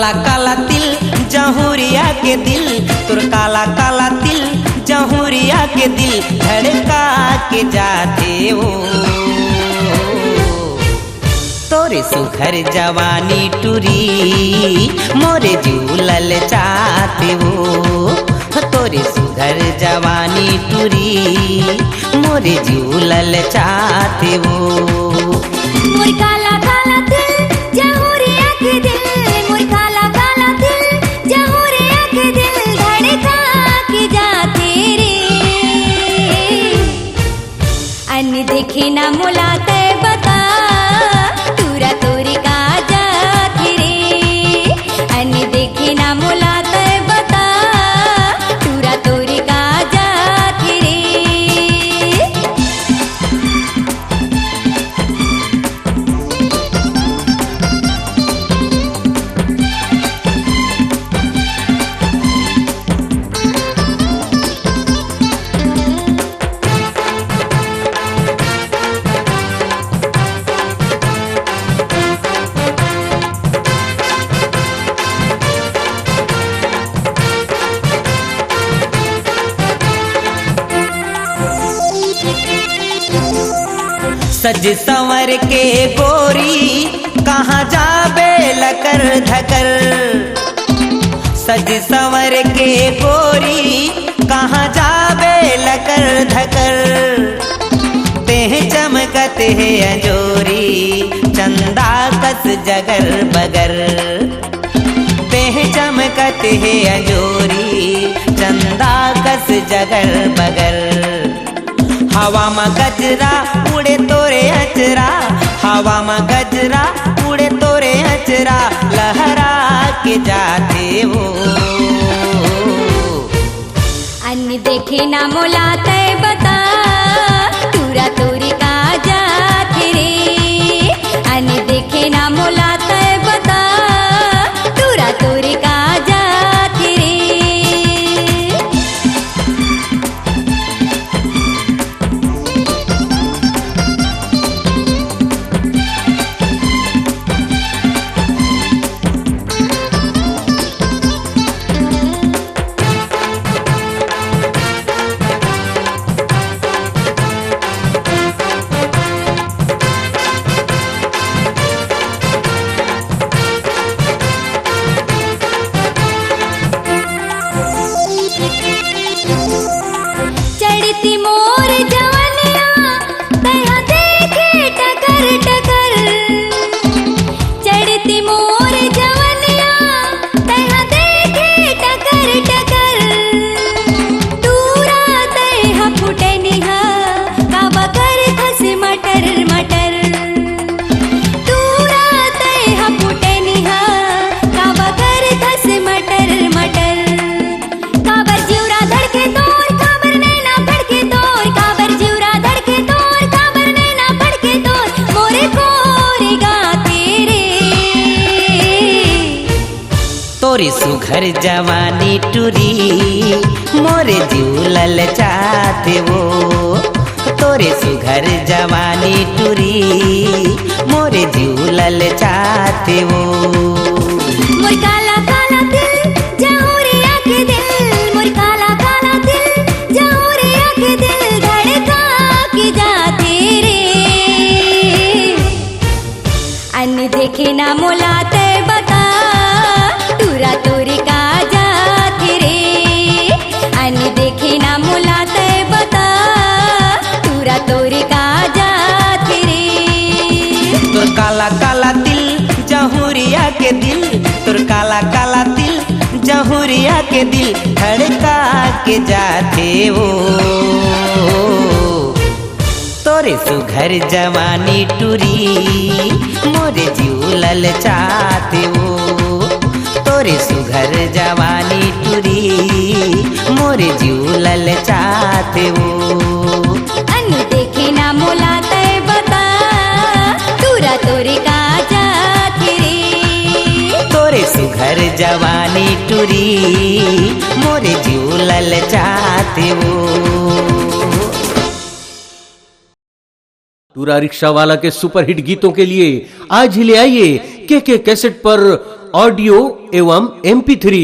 काला काला तिल जहुरिया के दिल, तोर काला काला तिल जहुरिया के दिल धड़का के जाते हो। तोरे सुघर जवानी टूरी मोरे झूलल चाहते हो। तोरे सुघर जवानी टूरी मोरे झूलल चाहते हो। मोर काला काला दिल जहुरिया के दिल, मोर काला काला दिल जहुरिया के दिल धड़का के जाते रे। अन देखे ना मुलाते बता तूरा तोरी का जाती रे। अन देखे ना मुलाते बता तूरा तोरी का जाती रे। सज संवर के गोरी कहाँ जाबे लकर धकर। सज संवर के गोरी कहाँ जाबे लकर धकर। तेह चमकत है अंजोरी चंदा कस जगर बगर। तेह चमकत है अंजोरी चंदा कस जगर बगर। हवा में गजरा उड़े तोरे अचरा, हवा में गजरा उड़े तोरे अचरा लहरा के जाते हो। अन्न देखे ना मुलाते बता तूरा तोरी का जाते रे। अन्न देखे ना मुलाते बता तूरा तोरी का जाते रे। चढ़ती मोर जवनिया तैहा देखे टकर टकर। चढ़ती मोर जवनिया तैहा देखे टकर टकर। दूरा तैहा फुटनिहा काबा कर खस मटर मटर। दूरा तैहा फुटनिहा काबा कर खस मटर मटर। काबर जीवरा धड़के तोर काबर नैना फड़के तोर। काबर जीवरा धड़के तोर काबर नैना फड़के तोर। मोरे कोरे गाते रे। तोरे सुघर जवानी टूरी मोरे झूलल चाहते हो। तोरे सुघर जवानी टूरी मोरे झूलल चाहते हो। मोर काला काला दिल जहुरिया के दिल, मोर काला काला दिल जहुरिया के दिल धड़का के जाते रे। अन्न देखे ना मुलाते बता तूरा तोरी का जाते रे। अन्न देखे ना मुलाते बता तूरा तोरी का जाते रे। तोर काला काला तिल जहुरिया के दिल, तोर काला काला तिल जहुरिया के दिल धड़का के जाते हो। तोरे सुघर जवानी टूरी मोरे झूलल चाहते हो। तोरे सुघर जवानी टूरी मोरे झूलल चाहते हो। अन्न देखे ना मुलाते बता तूरा तोरी का जाते रे। तोरे सुघर जवानी टूरी मोरे झूलल चाहते हो। टूरा रिक्शा वाला के सुपरहिट गीतों के लिए आज ही ले आइए के कैसेट पर ऑडियो एवं MP3।